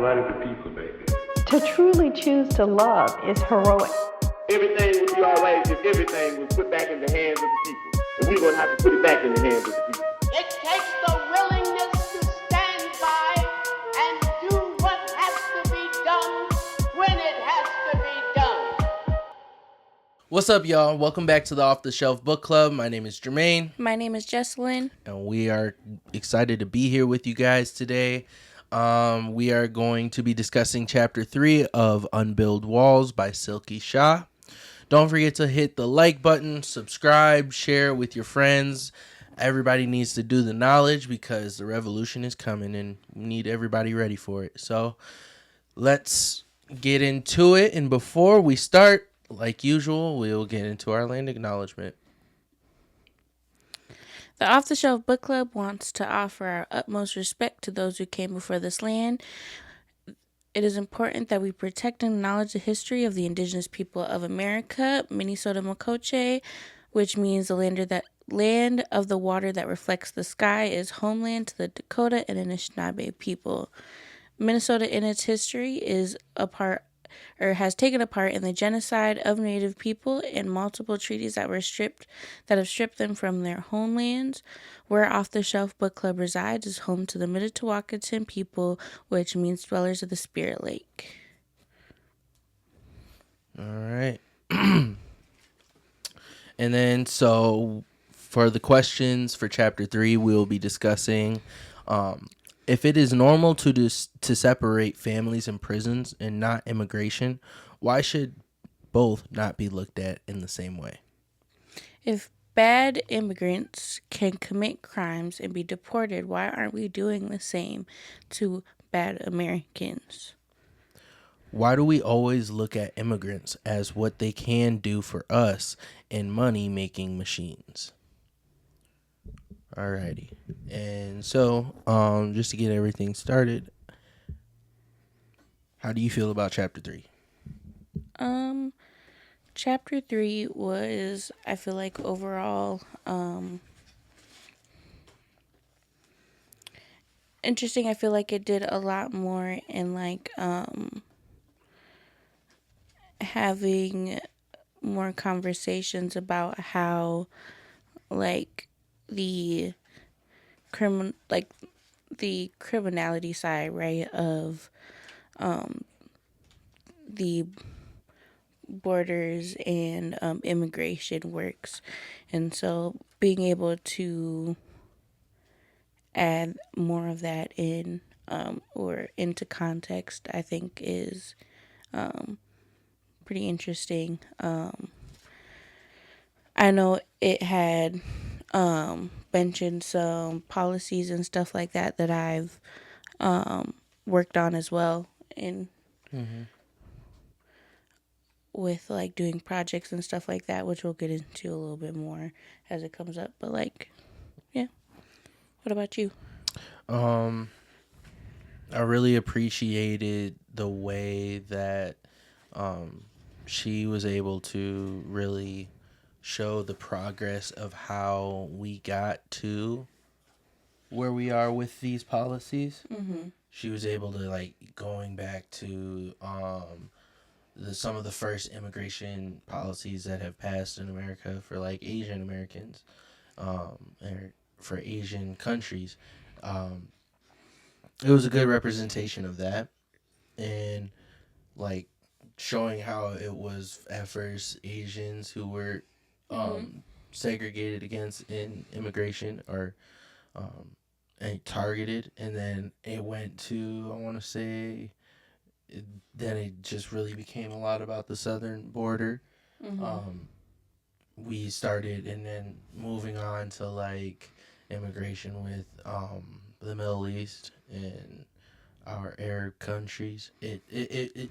right of the people, baby. To truly choose to love is heroic. Everything would be all right if everything was put back in the hands of the people. And we're going to have to put it back in the hands of the people. It takes the willingness to stand by and do what has to be done when it has to be done. What's up, y'all? Welcome back to the Off the Shelf Book Club. My name is Jermaine. My name is Jessalin. And we are excited to be here with you guys today. We are going to be discussing Chapter 3 of Unbuild Walls by Silky Shah. Don't forget to hit the like button, subscribe, share with your friends. Everybody needs to do the knowledge because the revolution is coming and we need everybody ready for it. So let's get into it. And before we start, like usual, we'll get into our land acknowledgement. The Off the Shelf Book Club wants to offer our utmost respect to those who came before this land. It is important that we protect and acknowledge the history of the indigenous people of America, Minnesota Makoche, which means the land of the water that reflects the sky, is homeland to the Dakota and Anishinaabe people. Minnesota in its history has taken a part in the genocide of Native people and multiple treaties that have stripped them from their homelands. Where Off the Shelf Book Club resides is home to the Midetuwakaton people, which means dwellers of the Spirit Lake. All right. And then, so for the questions for Chapter 3, we'll be discussing if it is normal to separate families in prisons and not immigration, why should both not be looked at in the same way? If bad immigrants can commit crimes and be deported, why aren't we doing the same to bad Americans? Why do we always look at immigrants as what they can do for us in money-making machines? Alrighty. And so, just to get everything started, how do you feel about Chapter 3? Chapter 3 was, I feel like, overall, interesting. I feel like it did a lot more in, like, having more conversations about how, like, the criminality side, right, of the borders and immigration works. And so being able to add more of that in or into context, I think is pretty interesting. I know it had mentioned some policies and stuff like that I've worked on as well in with like doing projects and stuff like that, which we'll get into a little bit more as it comes up. But like, yeah. What about you? I really appreciated the way that she was able to really show the progress of how we got to where we are with these policies. Mm-hmm. She was able to, like, going back to some of the first immigration policies that have passed in America for, like, Asian Americans, or for Asian countries. It was a good representation of that, and, like, showing how it was at first Asians who were segregated against in immigration or and targeted, and then it went to, I want to say, then it just really became a lot about the southern border. We started, and then moving on to like immigration with the Middle East and our Arab countries. It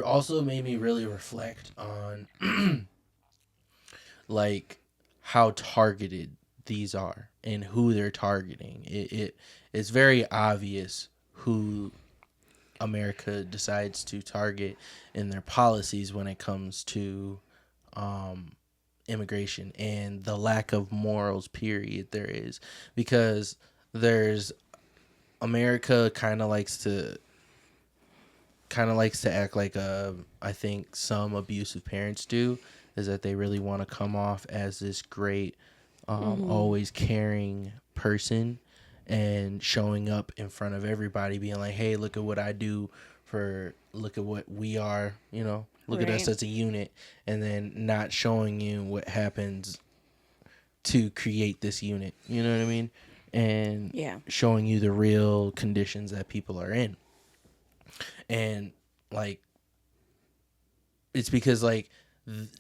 also made me really reflect on like how targeted these are and who they're targeting. It's very obvious who America decides to target in their policies when it comes to immigration and the lack of morals period there is, because there's America kind of likes to kind of likes to act like I think some abusive parents do, is that they really want to come off as this great, always caring person, and showing up in front of everybody being like, hey, look at what I do, look at what we are, look at us as a unit, and then not showing you what happens to create this unit, you know what I mean? And showing you the real conditions that people are in. And like, it's because like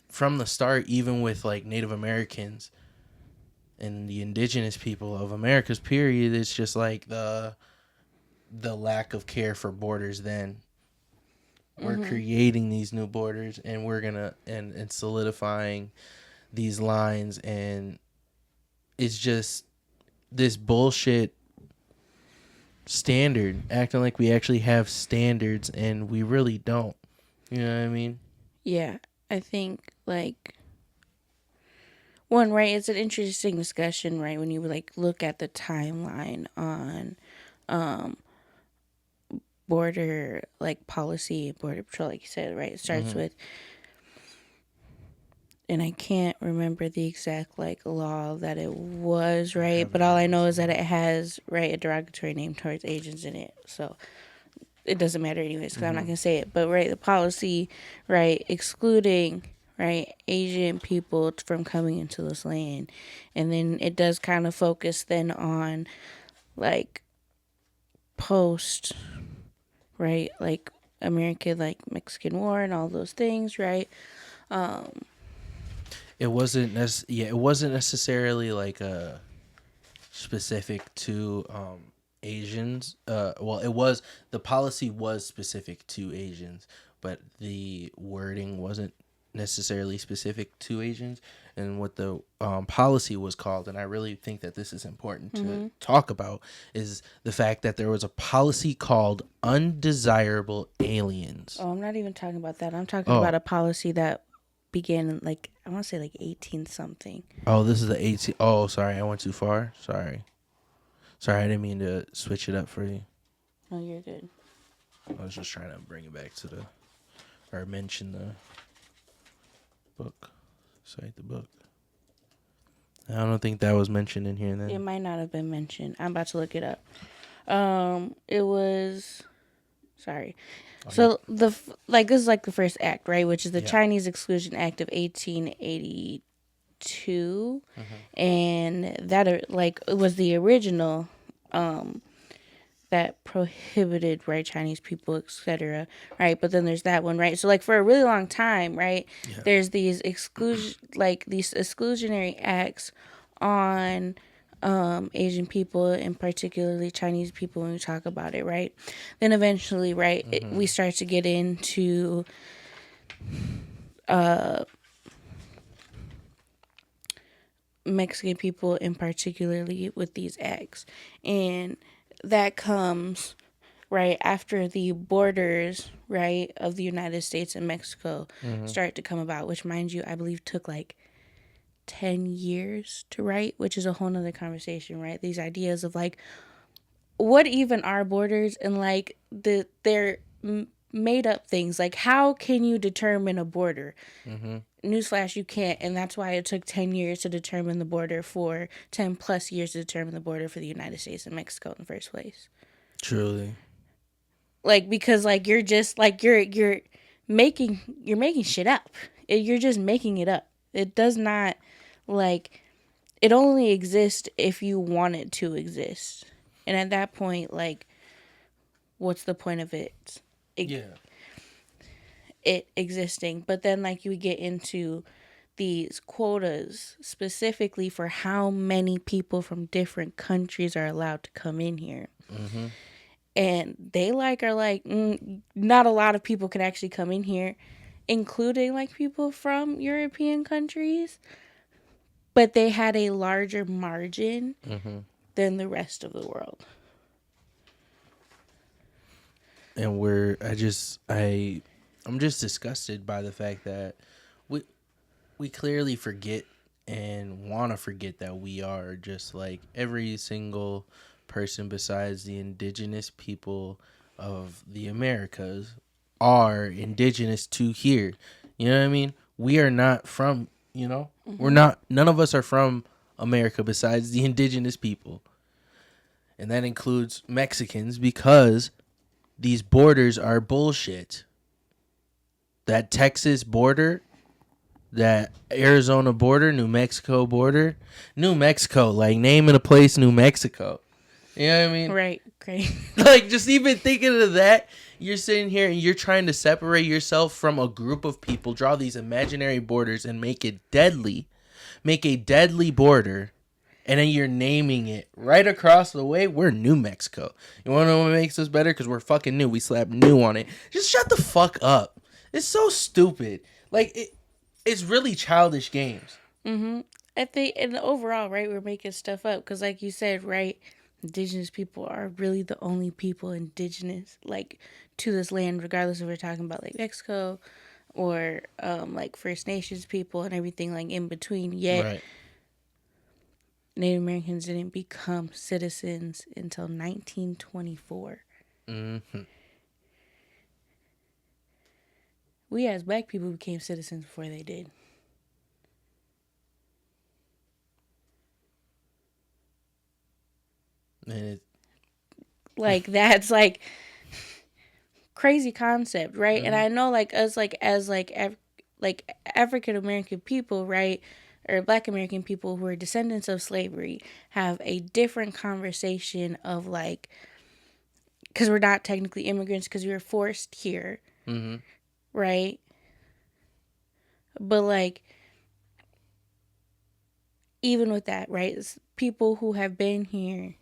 from the start, even with like Native Americans and the indigenous people of America's period, it's just like the lack of care for borders. Then we're creating these new borders, and we're gonna and solidifying these lines, and it's just this bullshit standard, acting like we actually have standards, and we really don't. You know what I mean? Yeah, I think like one, right, it's an interesting discussion, right, when you like look at the timeline on border like policy, border patrol, like you said, right? It starts with, and I can't remember the exact like law that it was, right? But all I know is that it has, right, a derogatory name towards Asians in it. So it doesn't matter anyways, because I'm not going to say it. But, right, the policy, right, excluding, right, Asian people from coming into this land. And then it does kind of focus then on, like, post, right, like America, like Mexican War and all those things, right? It wasn't necessarily like a specific to Asians. Well, it was, the policy was specific to Asians, but the wording wasn't necessarily specific to Asians. And what the policy was called, and I really think that this is important to talk about, is the fact that there was a policy called undesirable aliens. Oh, I'm not even talking about that. I'm talking about a policy that began in, like, I want to say like 18 something. Oh, this is the 18. Oh, sorry, I went too far. Sorry, I didn't mean to switch it up for you. No, you're good. I was just trying to bring it back to or mention the book. Cite the book. I don't think that was mentioned in here then. It might not have been mentioned. I'm about to look it up. It was, sorry. So this is like the first act, right? Which is the Chinese Exclusion Act of 1882, and that like it was the original that prohibited, right, Chinese people, etc., right? But then there's that one, right? So like for a really long time, right, there's these exclusionary acts on Asian people and particularly Chinese people when we talk about it, right? Then eventually, right, we start to get into Mexican people and particularly with these acts. And that comes right after the borders, right, of the United States and Mexico start to come about, which, mind you, I believe took like 10 years to write, which is a whole nother conversation, right? These ideas of like, what even are borders, and like they're made up things. Like, how can you determine a border? Newsflash, you can't. And that's why it took 10 years to determine the border 10 plus years to determine the border for the United States and Mexico in the first place. Truly. Like, because like you're just like you're making shit up. You're just making it up. It does not, like, it only exists if you want it to exist. And at that point, like, what's the point of it existing? But then, like, you get into these quotas specifically for how many people from different countries are allowed to come in here. And they are like, not a lot of people can actually come in here, including like people from European countries, but they had a larger margin than the rest of the world. And I'm just disgusted by the fact that we clearly forget and want to forget that we are just like every single person besides the indigenous people of the Americas, are indigenous to here. You know what I mean? We are not from, we're not, none of us are from America besides the indigenous people. And that includes Mexicans, because these borders are bullshit. That Texas border, that Arizona border, New Mexico border. New Mexico, like naming a place New Mexico. You know what I mean? Right. Great. Like, just even thinking of that, you're sitting here and you're trying to separate yourself from a group of people, draw these imaginary borders and make it deadly. Make a deadly border. And then you're naming it right across the way. We're New Mexico. You want to know what makes us better? Because we're fucking new. We slap new on it. Just shut the fuck up. It's so stupid. Like, it's really childish games. Mm-hmm. I think, and overall, right, we're making stuff up. Because like you said, right, indigenous people are really the only people indigenous, like, to this land, regardless if we're talking about, like, Mexico or, like, First Nations people and everything, like, in between. Yet, Right. Native Americans didn't become citizens until 1924. Mm-hmm. We as black people became citizens before they did. And Like, that's like crazy concept, right? And I know, like, us, like, as like African American people, right, or Black American people who are descendants of slavery, have a different conversation of, like, because we're not technically immigrants because we were forced here, right? But, like, even with that, right, it's people who have been here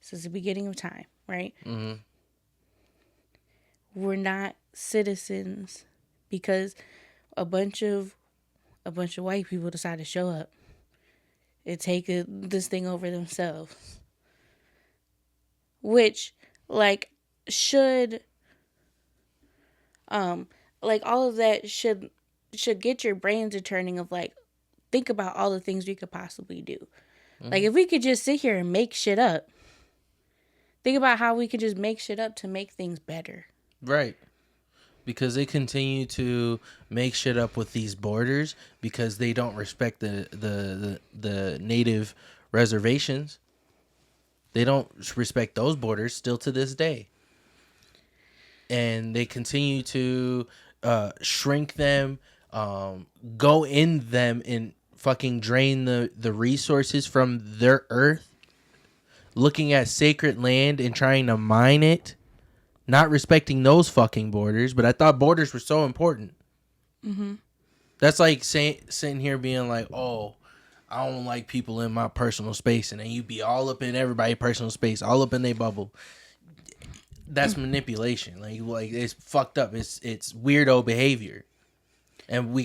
since the beginning of time, right? We're not citizens because a bunch of white people decide to show up and take this thing over themselves, which, like, should like, all of that should get your brains a turning of, like, think about all the things we could possibly do. Like, if we could just sit here and make shit up, think about how we could just make shit up to make things better. right. Because they continue to make shit up with these borders because they don't respect the native reservations. They don't respect those borders still to this day. And they continue to shrink them, go in them and fucking drain the resources from their earth, looking at sacred land and trying to mine it. Not respecting those fucking borders, but I thought borders were so important. That's like sitting here being like, oh, I don't like people in my personal space, and then you be all up in everybody's personal space, all up in their bubble. That's manipulation. Like it's fucked up. It's weirdo behavior, and we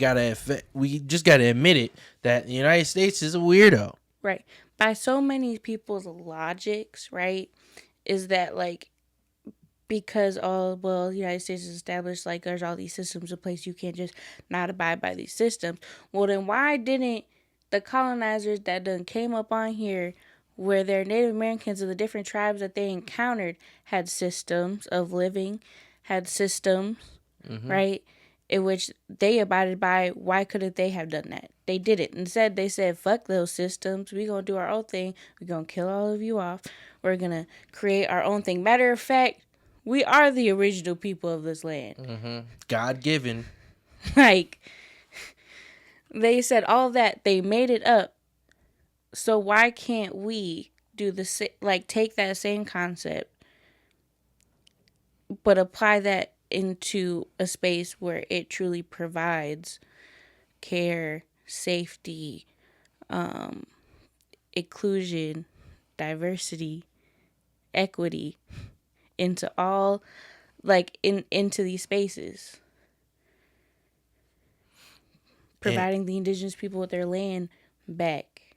just gotta admit it that the United States is a weirdo. Right. By so many people's logics, right, is that, like, because the United States is established, like, there's all these systems in place, you can't just not abide by these systems. Well, then why didn't the colonizers that done came up on here, where their Native Americans of the different tribes that they encountered had systems of living, had systems, right, in which they abided by, why couldn't they have done that? They didn't. Instead, they said, fuck those systems. We're going to do our own thing. We're going to kill all of you off. We're going to create our own thing. Matter of fact, we are the original people of this land. God-given. Like, they said all that. They made it up. So why can't we do take that same concept, but apply that into a space where it truly provides care, safety, inclusion, diversity, equity into all, like, into these spaces, providing the indigenous people with their land back.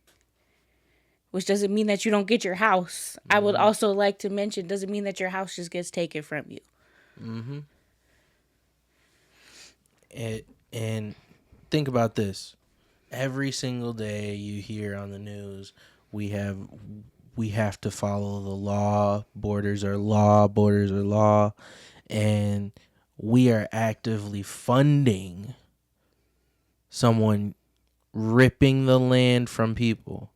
Which doesn't mean that you don't get your house. I would also like to mention, doesn't mean that your house just gets taken from you. And think about this. Every single day you hear on the news, we have to follow the law. Borders are law. And we are actively funding someone ripping the land from people.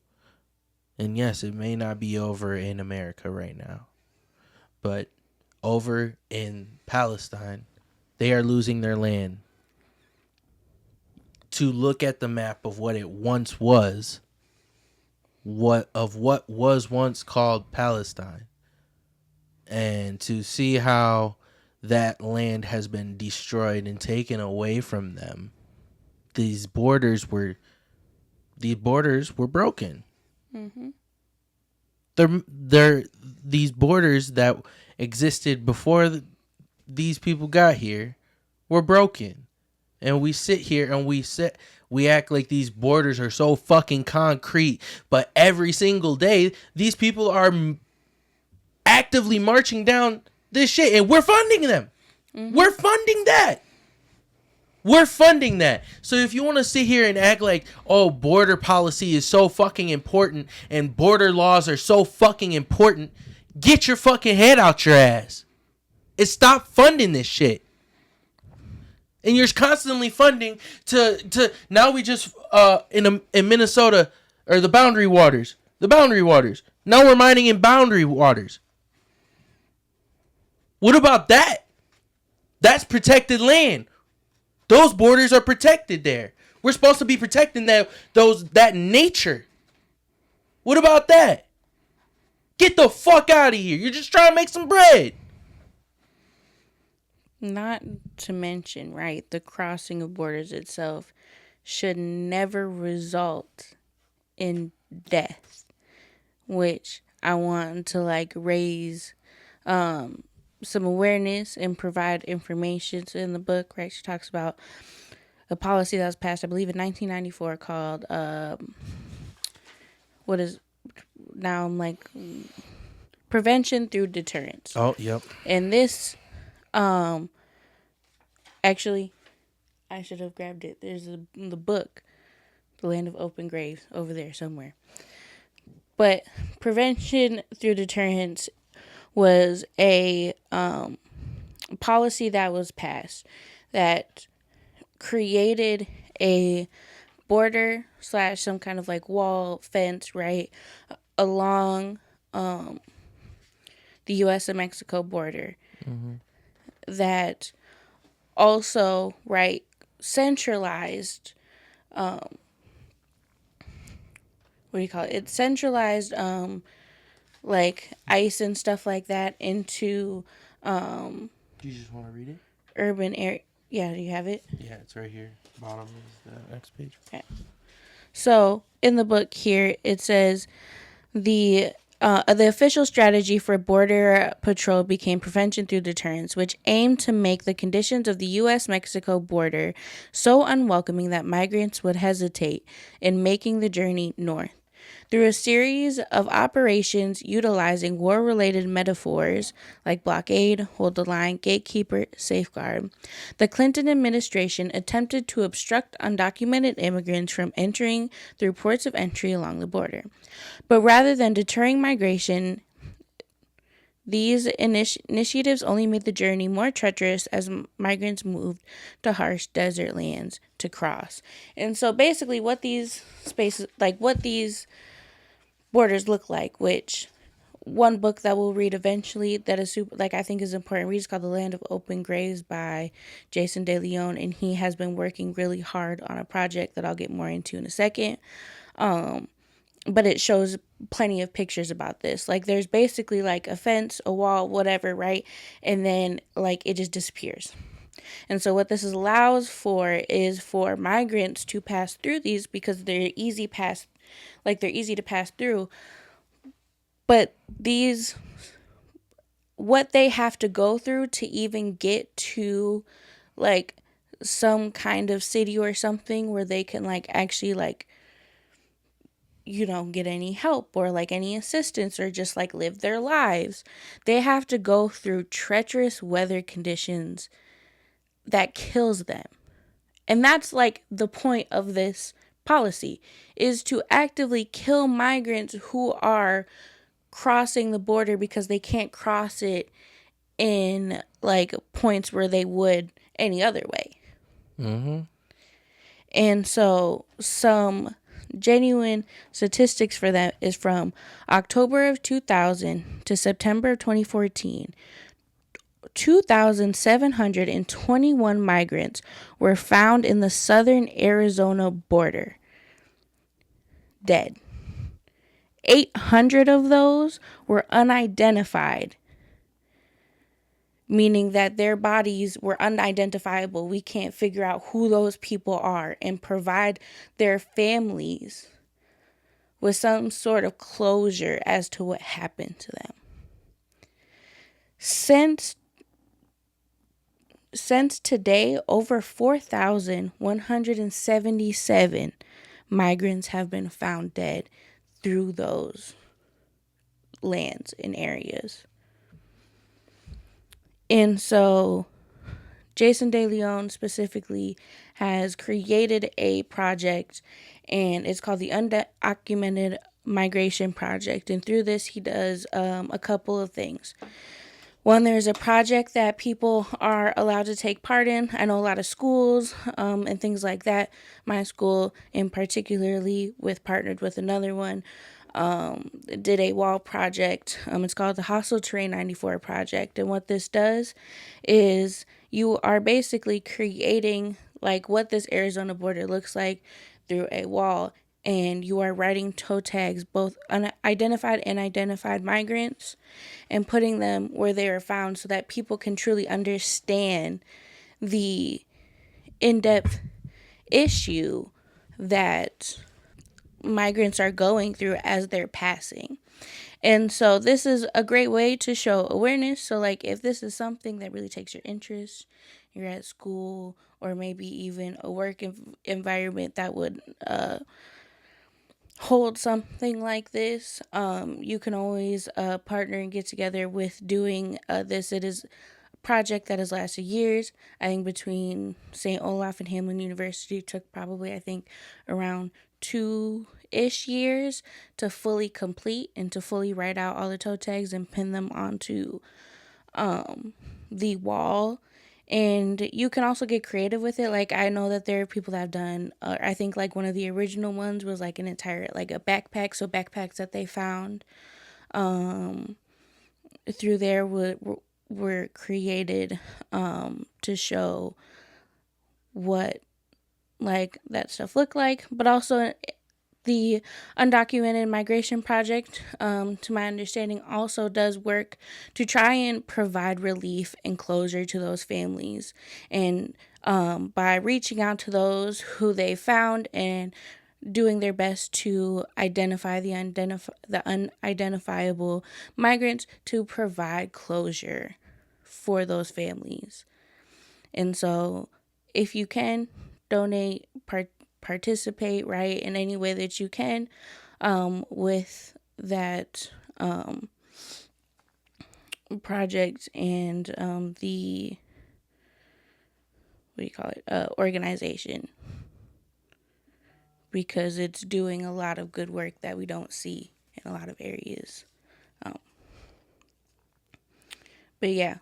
And yes, it may not be over in America right now, but over in Palestine, they are losing their land. To look at the map of what it once was, what was once called Palestine, and to see how that land has been destroyed and taken away from them. These borders were broken. Mm-hmm. They're these borders that existed before these people got here were broken. And we sit here and we act like these borders are so fucking concrete, but every single day these people are actively marching down this shit, and we're funding them. Mm-hmm. We're funding that. We're funding that. So if you want to sit here and act like, oh, border policy is so fucking important and border laws are so fucking important, get your fucking head out your ass and stop funding this shit. And you're constantly funding to now we just in Minnesota, or the boundary waters. Now we're mining in boundary waters. What about that? That's protected land. Those borders are protected there. We're supposed to be protecting that nature. What about that? Get the fuck out of here. You're just trying to make some bread. Not to mention, right, the crossing of borders itself should never result in death, which I want to like raise some awareness and provide information. So in the book, right, she talks about a policy that was passed, I believe, in 1994 called what is now I'm like prevention through deterrence. Oh, yep. And this actually, I should have grabbed it. There's the book, The Land of Open Graves, over there somewhere. But prevention through deterrence was a policy that was passed that created a border / some kind of like wall fence, right, along the U.S. and Mexico border. Mm-hmm. That also, right, centralized, what do you call it? It centralized, like ICE and stuff like that into, Do you just want to read it? Urban area. Yeah, do you have it? Yeah, it's right here. Bottom is the next page. Okay. So in the book here, it says the official strategy for Border Patrol became prevention through deterrence, which aimed to make the conditions of the U.S.-Mexico border so unwelcoming that migrants would hesitate in making the journey north. Through a series of operations utilizing war-related metaphors like blockade, hold the line, gatekeeper, safeguard, the Clinton administration attempted to obstruct undocumented immigrants from entering through ports of entry along the border. But rather than deterring migration, these initiatives only made the journey more treacherous as migrants moved to harsh desert lands to cross. And so basically what these spaces, like what these borders look like, which one book that we'll read eventually that is super, like I think is important, read, is called The Land of Open Graves by Jason De Leon, and he has been working really hard on a project that I'll get more into in a second. But it shows plenty of pictures about this. Like there's basically like a fence, a wall, whatever, right? And then like it just disappears. And so what this allows for is for migrants to pass through these because they're easy to pass through. But these, what they have to go through to even get to like some kind of city or something where they can like actually like, you know, get any help or like any assistance or just like live their lives, they have to go through treacherous weather conditions that kills them. And that's like the point of this policy, is to actively kill migrants who are crossing the border because they can't cross it in like points where they would any other way. Mm-hmm. And so some genuine statistics for that is from October of 2000 to September of 2014. 2,721 migrants were found in the southern Arizona border, dead. 800 of those were unidentified, meaning that their bodies were unidentifiable. We can't figure out who those people are and provide their families with some sort of closure as to what happened to them. Since today, over 4,177 migrants have been found dead through those lands and areas. And so Jason De Leon specifically has created a project, and it's called the Undocumented Migration Project. And through this, he does a couple of things. One, there's a project that people are allowed to take part in. I know a lot of schools and things like that. My school in particularly partnered with another one, did a wall project. It's called the Hostile Terrain 94 Project. And what this does is you are basically creating like what this Arizona border looks like through a wall. And you are writing toe tags, both unidentified and identified migrants, and putting them where they are found so that people can truly understand the in-depth issue that migrants are going through as they're passing. And so this is a great way to show awareness. So like if this is something that really takes your interest, you're at school or maybe even a work environment that would hold something like this, you can always partner and get together with doing this. It is a project that has lasted years. I think between St. Olaf and Hamlin University took probably, I think, around 2-ish years to fully complete and to fully write out all the toe tags and pin them onto the wall. And you can also get creative with it. Like I know that there are people that have done, I think like one of the original ones was like an entire, like a backpack. So backpacks that they found through there were created to show what like that stuff looked like. But also the Undocumented Migration Project, to my understanding, also does work to try and provide relief and closure to those families. And by reaching out to those who they found and doing their best to identify the unidentifiable migrants to provide closure for those families. And so if you can donate, participate, right, in any way that you can with that project and the organization, because it's doing a lot of good work that we don't see in a lot of areas. But yeah,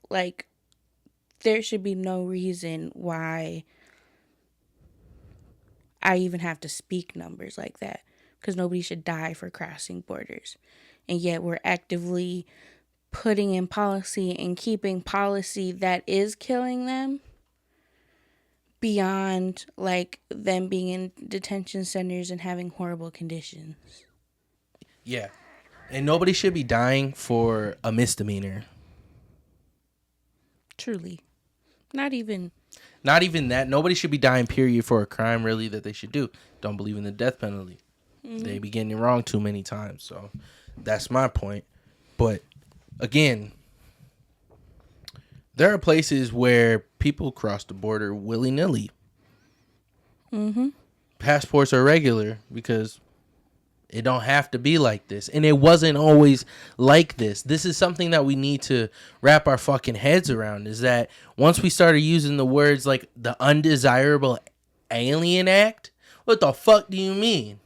like there should be no reason why I even have to speak numbers like that, because nobody should die for crossing borders. And yet we're actively putting in policy and keeping policy that is killing them beyond like them being in detention centers and having horrible conditions. Yeah. And nobody should be dying for a misdemeanor. Truly. Not even that. Nobody should be dying, period, for a crime, really, that they should do. Don't believe in the death penalty. Mm-hmm. They be getting it wrong too many times. So that's my point. But, again, there are places where people cross the border willy-nilly. Mm-hmm. Passports are regular because it don't have to be like this. And it wasn't always like this. This is something that we need to wrap our fucking heads around, is that once we started using the words like the Undesirable Alien Act, what the fuck do you mean?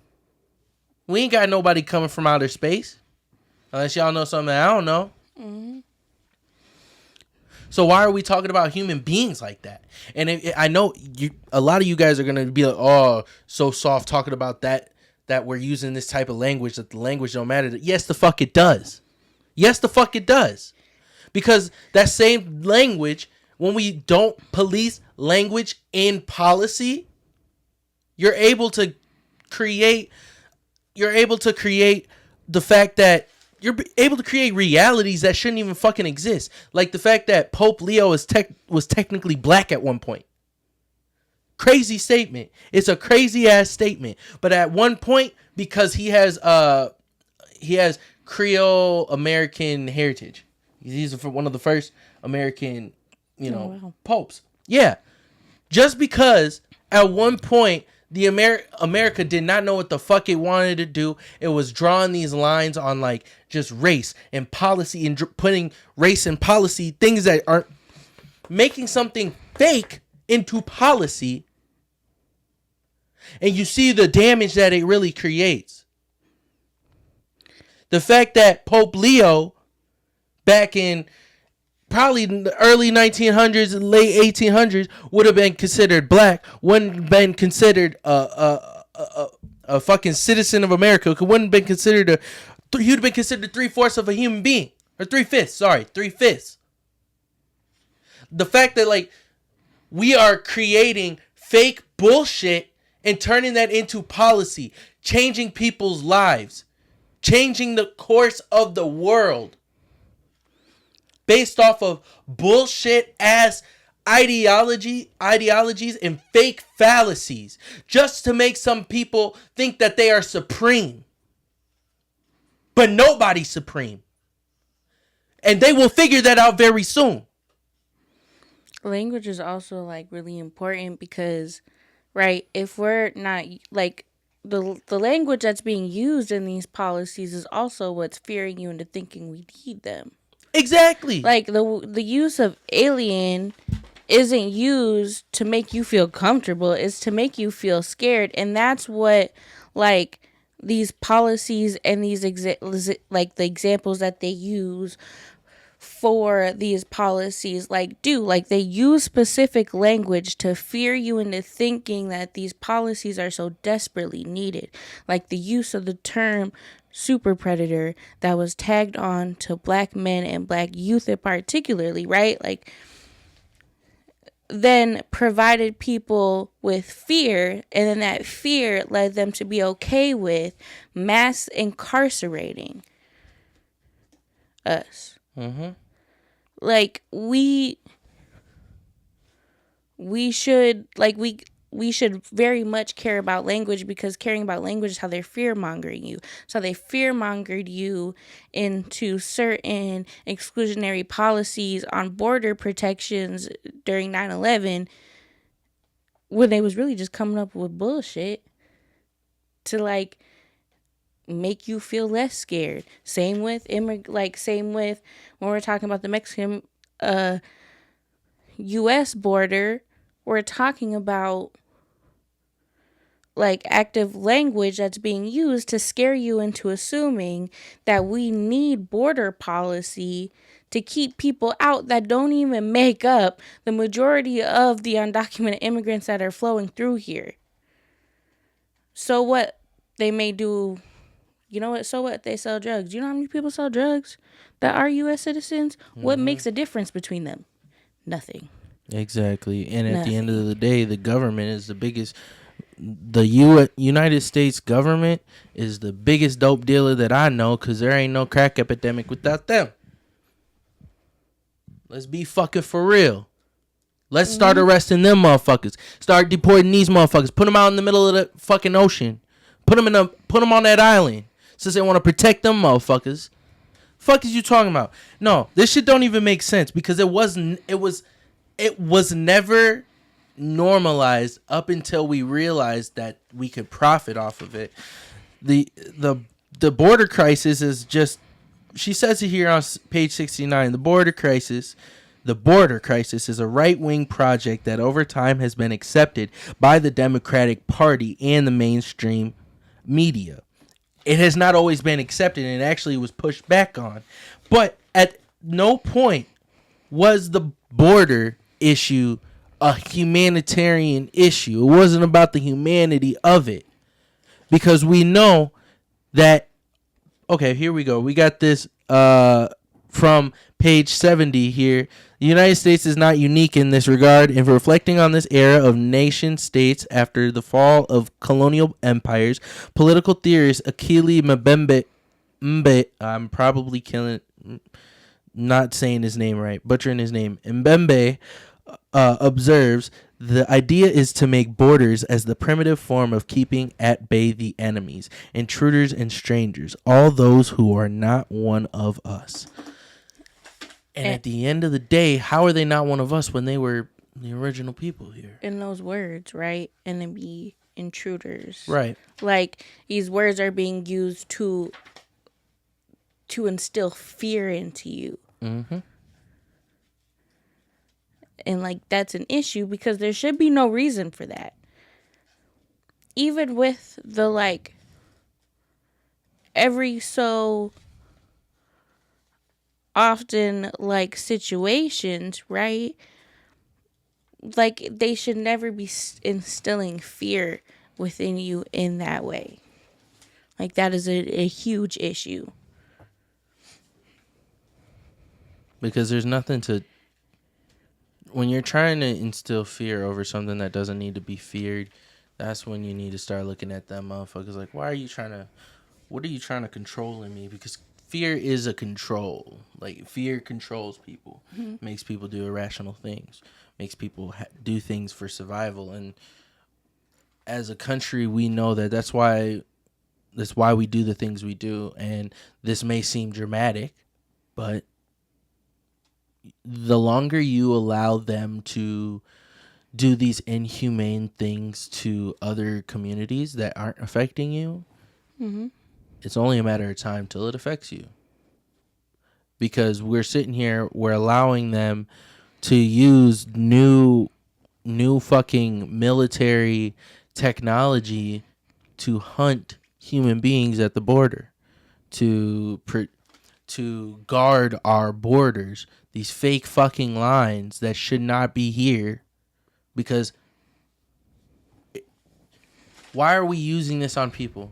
We ain't got nobody coming from outer space. Unless y'all know something that I don't know. Mm-hmm. So why are we talking about human beings like that? And I know a lot of you guys are going to be like, oh, so soft talking about that we're using this type of language, that the language don't matter. Yes, the fuck it does. Yes, the fuck it does. Because that same language, when we don't police language in policy, you're able to create the fact that you're able to create realities that shouldn't even fucking exist. Like the fact that Pope Leo was technically black at one point. Crazy statement. It's a crazy ass statement. But at one point, because he has Creole American heritage. He's one of the first American, popes. Yeah. Just because at one point America did not know what the fuck it wanted to do. It was drawing these lines on like just race and policy and putting race and policy, things that aren't making something fake into policy. And you see the damage that it really creates. The fact that Pope Leo back in probably the early 1900s and late 1800s would have been considered black, wouldn't have been considered a fucking citizen of America, wouldn't have been considered he would have been considered 3/4 of a human being, or 3/5. Sorry, 3/5. The fact that like we are creating fake bullshit and turning that into policy, changing people's lives, changing the course of the world based off of bullshit ass ideologies and fake fallacies, just to make some people think that they are supreme. But nobody's supreme. And they will figure that out very soon. Language is also like really important because, right, if we're not like the language that's being used in these policies is also what's fearing you into thinking we need them. Exactly. Like the use of alien isn't used to make you feel comfortable. It's to make you feel scared. And that's what like these policies and these like the examples that they use for these policies like do. Like they use specific language to fear you into thinking that these policies are so desperately needed. Like the use of the term super predator that was tagged on to black men and black youth particularly, right? Like then provided people with fear, and then that fear led them to be okay with mass incarcerating us. Mm-hmm. Like we should very much care about language, because caring about language is how they're fear-mongering you. So they fear-mongered you into certain exclusionary policies on border protections during 9/11 when they was really just coming up with bullshit to like make you feel less scared. Same with same with when we're talking about the Mexican U.S. border, we're talking about like active language that's being used to scare you into assuming that we need border policy to keep people out that don't even make up the majority of the undocumented immigrants that are flowing through here. So what? They may do, you know what? So what? They sell drugs. You know how many people sell drugs that are U.S. citizens? Mm-hmm. What makes a difference between them? Nothing. Exactly. And at the end of the day, the government is the biggest. The United States government is the biggest dope dealer that I know, because there ain't no crack epidemic without them. Let's be fucking for real. Let's start arresting them motherfuckers. Start deporting these motherfuckers. Put them out in the middle of the fucking ocean. Put them on that island, since they want to protect them motherfuckers. Fuck is you talking about? No, this shit don't even make sense, because it was never normalized up until we realized that we could profit off of it. The border crisis is just, she says it here on page 69. The border crisis is a right-wing project that over time has been accepted by the Democratic Party and the mainstream media. It has not always been accepted, and actually was pushed back on. But at no point was the border issue a humanitarian issue? It wasn't about the humanity of it. Because we know that, okay, here we go. We got this from page 70 here. The United States is not unique in this regard. In reflecting on this era of nation states after the fall of colonial empires, political theorist Akili Mbembe, I'm probably not saying his name right, butchering his name, Mbembe, observes, the idea is to make borders as the primitive form of keeping at bay the enemies, intruders and strangers, all those who are not one of us. And at the end of the day, how are they not one of us when they were the original people here? In those words, right? Enemy, intruders. Right. Like, these words are being used to instill fear into you. Mm-hmm. And, like, that's an issue because there should be no reason for that. Even with the, like, every so often, like, situations, right? Like, they should never be instilling fear within you in that way. Like, that is a huge issue. Because there's nothing to... When you're trying to instill fear over something that doesn't need to be feared, that's when you need to start looking at them motherfuckers like, what are you trying to control in me? Because fear is a control. Like, fear controls people. Mm-hmm. Makes people do irrational things. Makes people do things for survival. And as a country, we know that that's why we do the things we do. And this may seem dramatic, but the longer you allow them to do these inhumane things to other communities that aren't affecting you, mm-hmm. It's only a matter of time till it affects you. Because we're sitting here, we're allowing them to use new fucking military technology to hunt human beings at the border, to guard our borders. These fake fucking lines that should not be here. Because why are we using this on people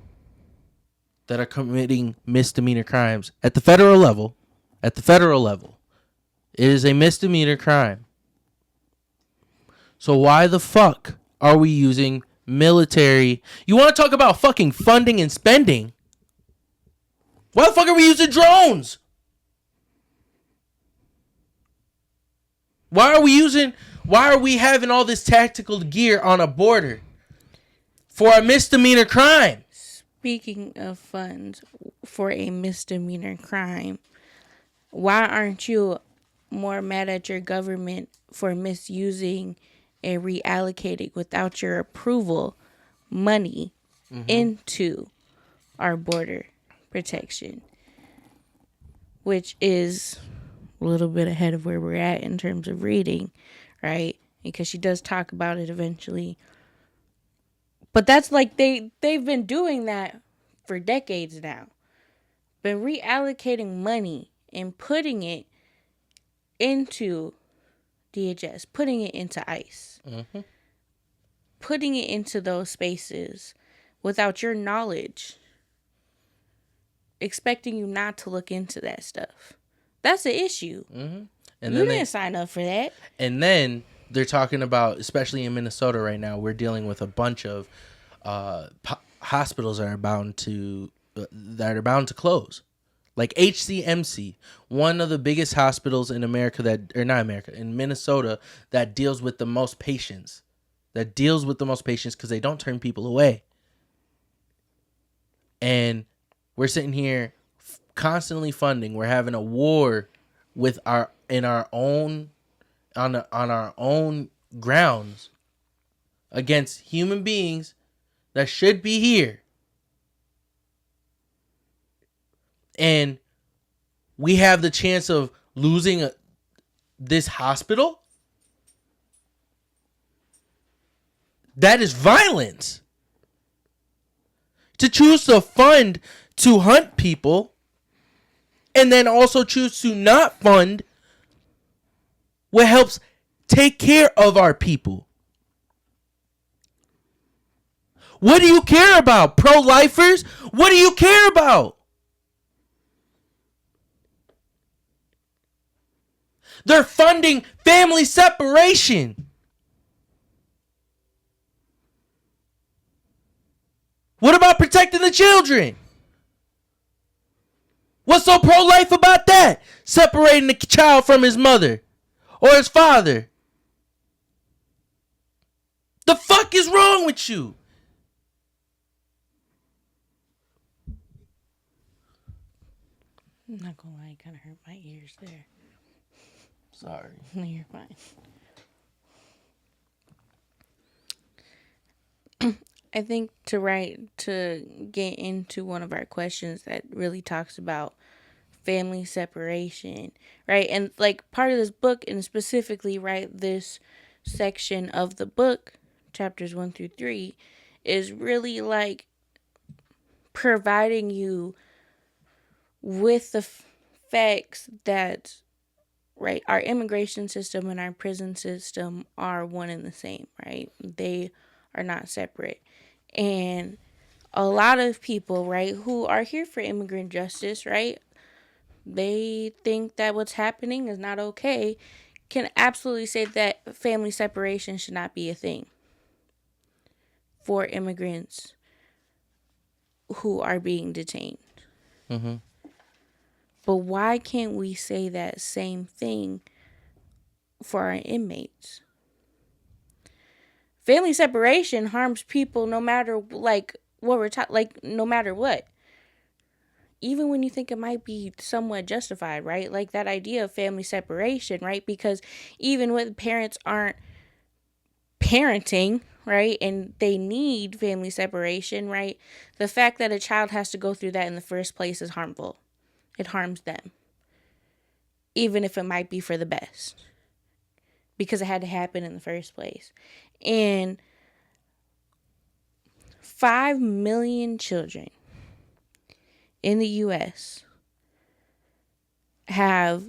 that are committing misdemeanor crimes at the federal level? At the federal level, it is a misdemeanor crime. So why the fuck are we using military? You want to talk about fucking funding and spending? Why the fuck are we using drones? Why are we having all this tactical gear on a border for a misdemeanor crime? Speaking of funds for a misdemeanor crime, why aren't you more mad at your government for misusing and reallocating without your approval money into our border protection, which is a little bit ahead of where we're at in terms of reading, right? Because she does talk about it eventually. But that's like they've been doing that for decades now. Been reallocating money and putting it into DHS, putting it into ICE, putting it into those spaces without your knowledge, expecting you not to look into that stuff. That's the issue. Mm-hmm. And you didn't sign up for that. And then they're talking about, especially in Minnesota right now, we're dealing with a bunch of hospitals that are bound to close. Like HCMC, one of the biggest hospitals in America in Minnesota that deals with the most patients. Because they don't turn people away. And we're sitting here constantly funding. We're having a war with on our own grounds against human beings that should be here. And we have the chance of losing this hospital. That is violence. To choose to fund to hunt people and then also choose to not fund what helps take care of our people. What do you care about? Pro-lifers? What do you care about? They're funding family separation. What about protecting the children? What's so pro-life about that? Separating the child from his mother or his father. The fuck is wrong with you? I'm not gonna lie, it kind of hurt my ears there. Sorry. No, you're fine. I think to get into one of our questions that really talks about family separation, right? And like part of this book, and specifically, right, this section of the book, chapters 1 through 3, is really like providing you with the facts that, right, our immigration system and our prison system are one and the same, right? They are not separate. And a lot of people, right, who are here for immigrant justice, right, they think that what's happening is not okay, can absolutely say that family separation should not be a thing for immigrants who are being detained. Mm-hmm. But why can't we say that same thing for our inmates? Family separation harms people no matter like what we're like no matter what. Even when you think it might be somewhat justified, right? Like that idea of family separation, right? Because even when parents aren't parenting, right, and they need family separation, right, the fact that a child has to go through that in the first place is harmful. It harms them, even if it might be for the best, because it had to happen in the first place. And 5 million children in the U.S. have,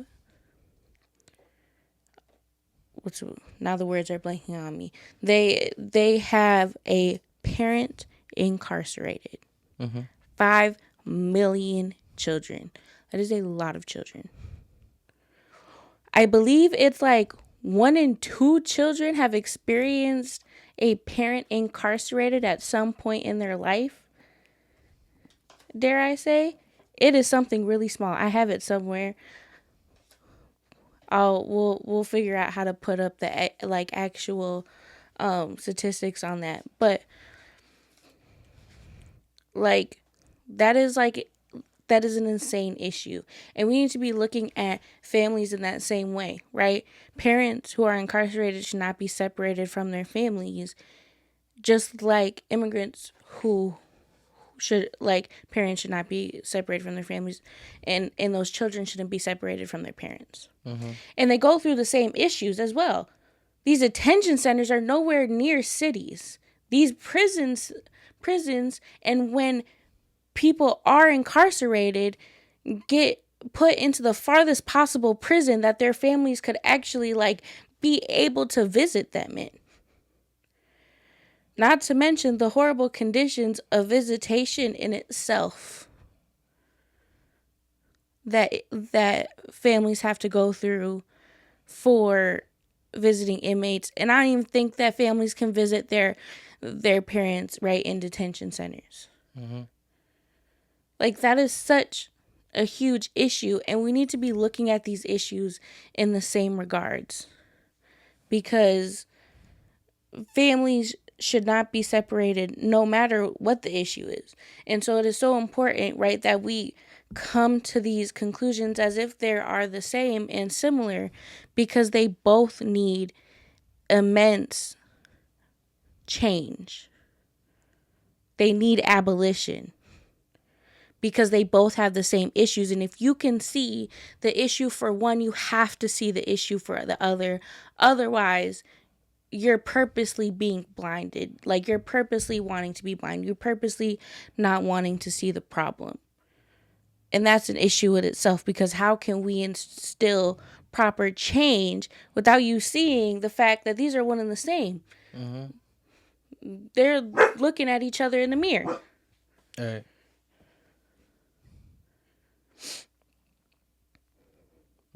now the words are blanking on me. They have a parent incarcerated. Mm-hmm. 5 million children. That is a lot of children. I believe it's like 1 in 2 children have experienced a parent incarcerated at some point in their life. Dare I say? It is something really small. I have it somewhere. We'll figure out how to put up the like actual statistics on that. But like that is an insane issue. And we need to be looking at families in that same way, right? Parents who are incarcerated should not be separated from their families, just like immigrants parents should not be separated from their families, and those children shouldn't be separated from their parents. Mm-hmm. And they go through the same issues as well. These detention centers are nowhere near cities. These prisons, and when people are incarcerated, get put into the farthest possible prison that their families could actually like be able to visit them in. Not to mention the horrible conditions of visitation in itself that families have to go through for visiting inmates. And I don't even think that families can visit their parents, right, in detention centers. Mm-hmm. Like, that is such a huge issue, and we need to be looking at these issues in the same regards, because families should not be separated no matter what the issue is. And so it is so important, right, that we come to these conclusions as if they are the same and similar, because they both need immense change. They need abolition, because they both have the same issues. And if you can see the issue for one, you have to see the issue for the other. Otherwise, you're purposely being blinded. Like, you're purposely wanting to be blind. You're purposely not wanting to see the problem. And that's an issue in itself, because how can we instill proper change without you seeing the fact that these are one and the same. They're looking at each other in the mirror. All right.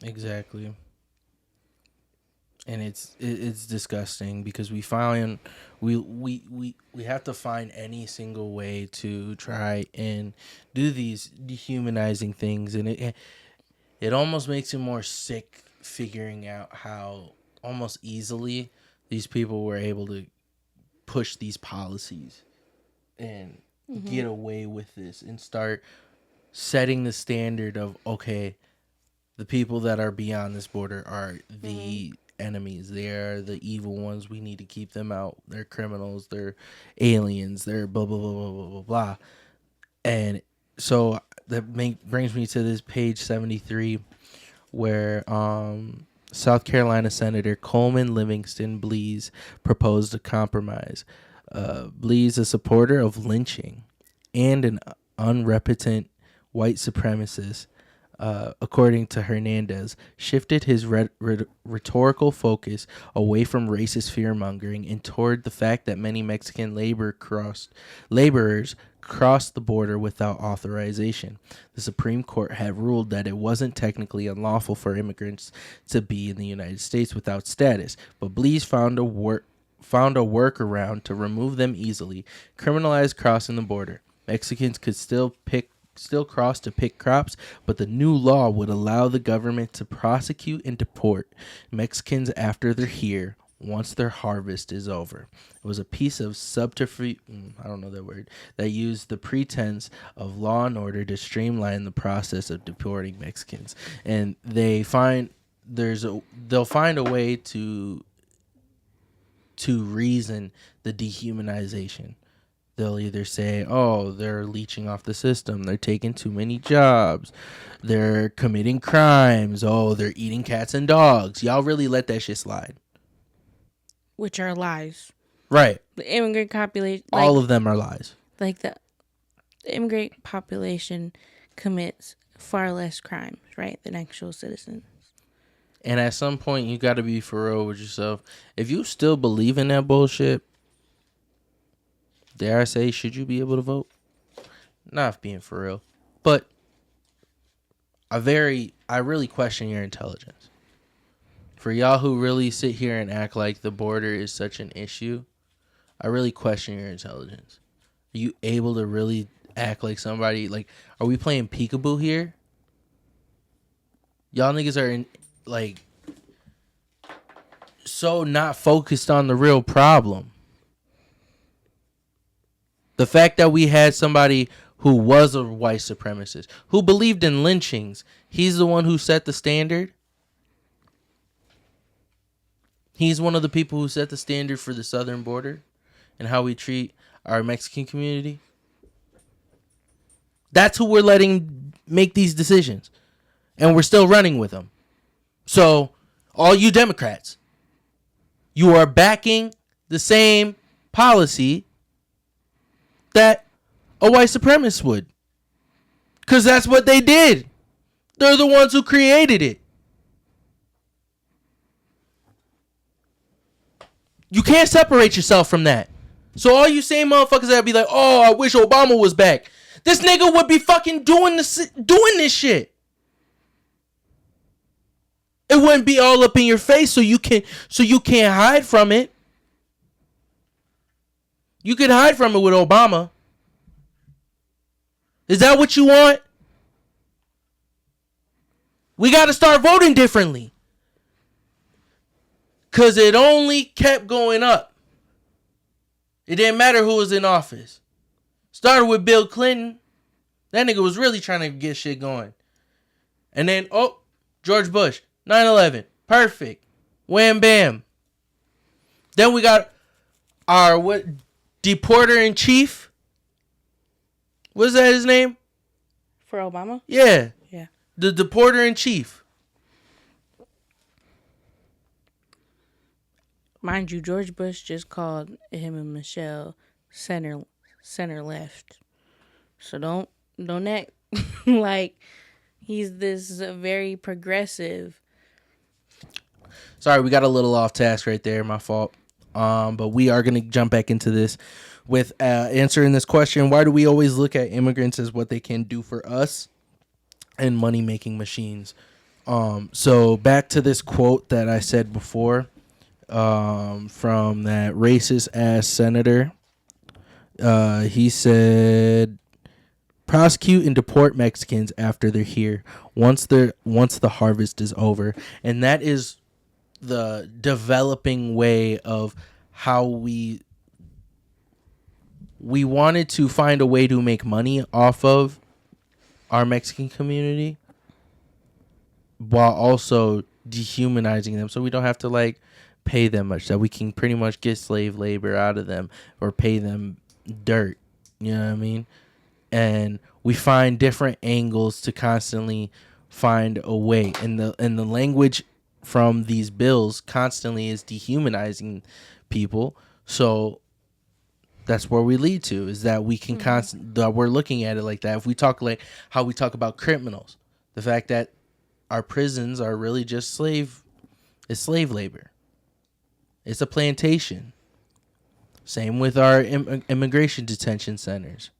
Exactly. And it's disgusting because we have to find any single way to try and do these dehumanizing things, and it almost makes it more sick figuring out how almost easily these people were able to push these policies and get away with this and start setting the standard of, okay, the people that are beyond this border are the enemies. They are the evil ones. We need to keep them out. They're criminals. They're aliens. They're blah, blah, blah, blah, blah, blah, blah. And so that brings me to this page 73 where South Carolina Senator Coleman Livingston Blease proposed a compromise. Blease, a supporter of lynching and an unrepentant white supremacist, according to Hernandez, shifted his rhetorical focus away from racist fear-mongering and toward the fact that many Mexican laborers crossed the border without authorization. The Supreme Court had ruled that it wasn't technically unlawful for immigrants to be in the United States without status, but Blease found a workaround to remove them easily, criminalize crossing the border. Mexicans could still cross to pick crops, but the new law would allow the government to prosecute and deport Mexicans after they're here once their harvest is over. It was a piece of subterfuge, I don't know that word, that used the pretense of law and order to streamline the process of deporting Mexicans. And they'll find a way to reason the dehumanization. They'll either say, oh, they're leeching off the system. They're taking too many jobs. They're committing crimes. Oh, they're eating cats and dogs. Y'all really let that shit slide. Which are lies. Right. The immigrant population. All of them are lies. Like the immigrant population commits far less crimes, right, than actual citizens. And at some point, you got to be for real with yourself. If you still believe in that bullshit, dare I say, should you be able to vote? Not being for real. But I really question your intelligence. For y'all who really sit here and act like the border is such an issue, I really question your intelligence. Are you able to really act like somebody, like, are we playing peekaboo here? Y'all niggas are so not focused on the real problem. The fact that we had somebody who was a white supremacist, who believed in lynchings, he's the one who set the standard. He's one of the people who set the standard for the southern border and how we treat our Mexican community. That's who we're letting make these decisions. And we're still running with them. So, all you Democrats, you are backing the same policy that a white supremacist would. Because that's what they did. They're the ones who created it. You can't separate yourself from that. So all you same motherfuckers that be like, oh, I wish Obama was back. This nigga would be fucking doing this shit. It wouldn't be all up in your face so you can't hide from it. You could hide from it with Obama. Is that what you want? We got to start voting differently. Because it only kept going up. It didn't matter who was in office. Started with Bill Clinton. That nigga was really trying to get shit going. And then, George Bush. 9/11. Perfect. Wham bam. Then we got our deporter in chief. Was that his name? For Obama? Yeah. Yeah. The deporter in chief. Mind you, George Bush just called him and Michelle center left. So don't act like he's this very progressive Sorry, we got a little off task right there. My fault. But we are going to jump back into this with answering this question. Why do we always look at immigrants as what they can do for us and money-making machines? So back to this quote that I said before from that racist-ass senator. He said, prosecute and deport Mexicans after they're here once the harvest is over. And that is the developing way of how we wanted to find a way to make money off of our Mexican community while also dehumanizing them, so we don't have to like pay them much, that we can pretty much get slave labor out of them or pay them dirt. You know what I mean? And we find different angles to constantly find a way. And the language from these bills constantly is dehumanizing people. So that's where we lead to, is that we can that we're looking at it like that. If we talk like how we talk about criminals, the fact that our prisons are really just slave labor. It's a plantation. Same with our immigration detention centers.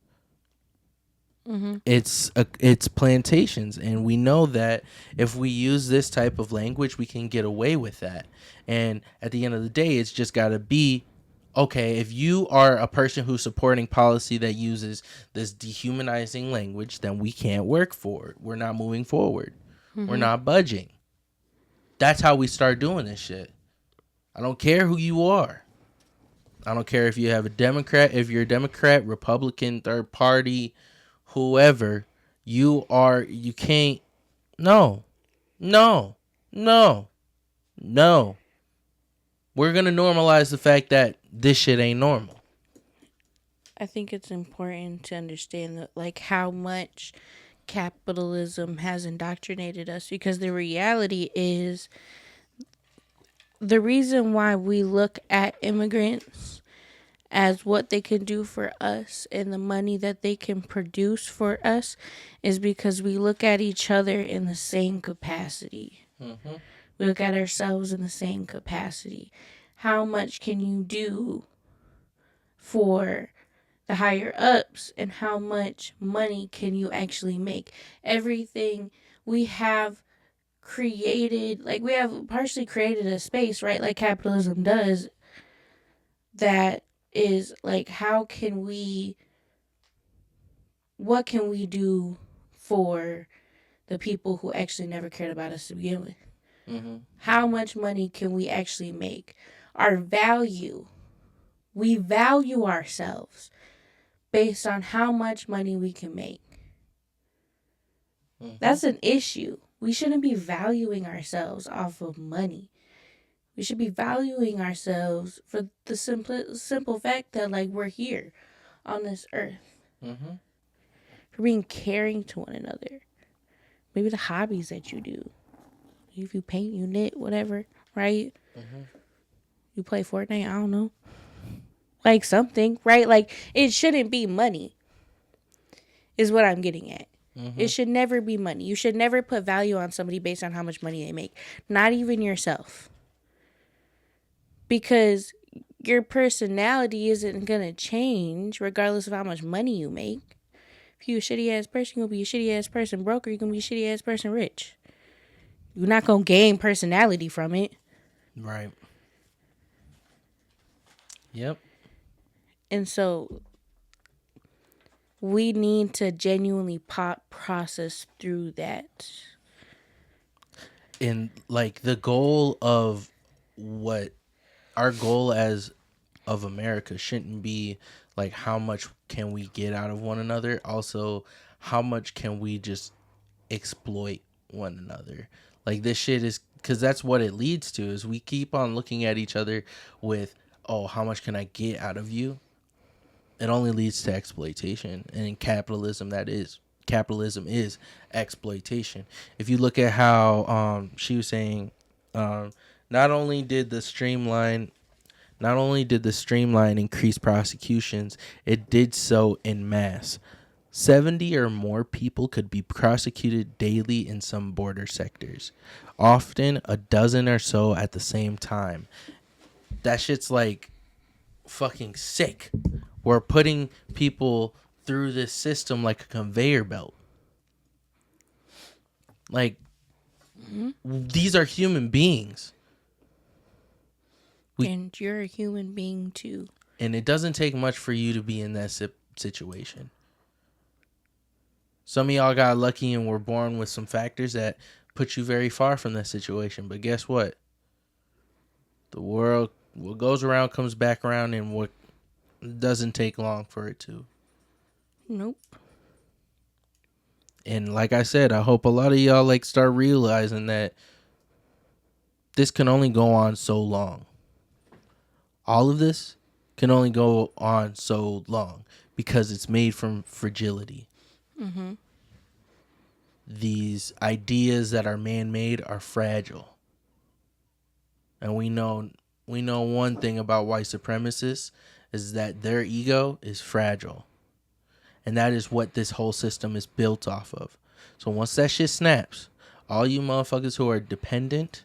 Mm-hmm. It's plantations, and we know that if we use this type of language, we can get away with that. And at the end of the day, it's just got to be, okay, if you are a person who's supporting policy that uses this dehumanizing language, then we can't work for it. We're not moving forward. Mm-hmm. We're not budging. That's how we start doing this shit. I don't care who you are. I don't care if you have you're a Democrat, Republican, third party, whoever you are, you can't. No. We're going to normalize the fact that this shit ain't normal. I think it's important to understand that, like, how much capitalism has indoctrinated us, because the reality is the reason why we look at immigrants as what they can do for us and the money that they can produce for us is because we look at each other in the same capacity. Mm-hmm. We look at ourselves in the same capacity. How much can you do for the higher ups, and how much money can you actually make? Everything we have created, like, we have partially created a space, right, like capitalism does, that is like, what can we do for the people who actually never cared about us to begin with? Mm-hmm. How much money can we actually make? Our value. We value ourselves based on how much money we can make. Mm-hmm. That's an issue. We shouldn't be valuing ourselves off of money. We should be valuing ourselves for the simple fact that, like, we're here on this earth. Mm-hmm. For being caring to one another. Maybe the hobbies that you do. If you paint, you knit, whatever, right? Mm-hmm. You play Fortnite, I don't know. Like something, right? Like, it shouldn't be money, is what I'm getting at. Mm-hmm. It should never be money. You should never put value on somebody based on how much money they make. Not even yourself. Because your personality isn't going to change regardless of how much money you make. If you're a shitty-ass person, you're going to be a shitty-ass person broke, or you're going to be a shitty-ass person rich. You're not going to gain personality from it. Right. Yep. And so we need to genuinely process through that. And, like, the goal of what our goal as of America shouldn't be like how much can we get out of one another. Also, how much can we just exploit one another? Like, this shit is, because that's what it leads to, is we keep on looking at each other with, oh, how much can I get out of you? It only leads to exploitation. And in capitalism, capitalism is exploitation. If you look at how she was saying, not only did the streamline increase prosecutions, it did so in mass. 70 or more people could be prosecuted daily in some border sectors, often a dozen or so at the same time. That shit's like fucking sick. We're putting people through this system like a conveyor belt. Like, these are human beings. And you're a human being too. And it doesn't take much for you to be in that situation. Some of y'all got lucky and were born with some factors that put you very far from that situation. But guess what? The world, what goes around comes back around, and what doesn't take long for it to. Nope. And like I said, I hope a lot of y'all like start realizing that this can only go on so long. All of this can only go on so long because it's made from fragility. Mm-hmm. These ideas that are man-made are fragile. And we know one thing about white supremacists is that their ego is fragile. And that is what this whole system is built off of. So once that shit snaps, all you motherfuckers who are dependent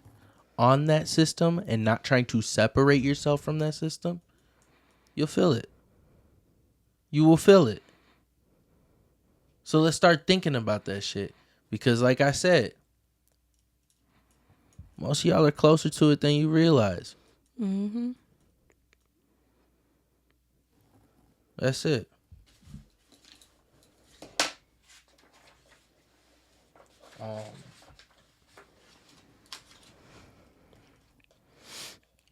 on that system and not trying to separate yourself from that system, you'll feel it. You will feel it. So let's start thinking about that shit. Because like I said, most of y'all are closer to it than you realize. Mm-hmm. That's it.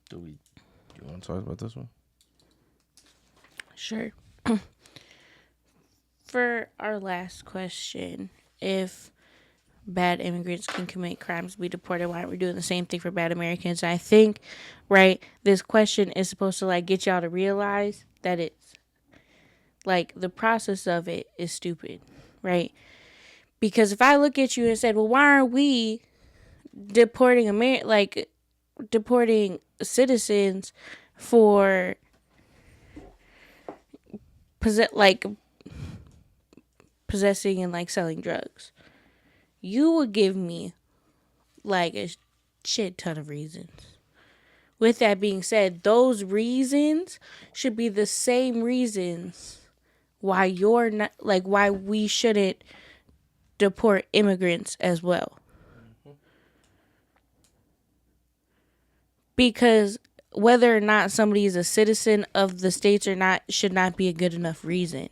Do you want to talk about this one? Sure. For our last question, if bad immigrants can commit crimes, be deported, why aren't we doing the same thing for bad Americans? I think, right, this question is supposed to like get y'all to realize that it's like the process of it is stupid, right? Because if I look at you and said, well, why aren't we deporting deporting citizens for possessing and like selling drugs, you would give me like a shit ton of reasons. With that being said, those reasons should be the same reasons why you're not why we shouldn't deport immigrants as well. Because whether or not somebody is a citizen of the states or not should not be a good enough reason.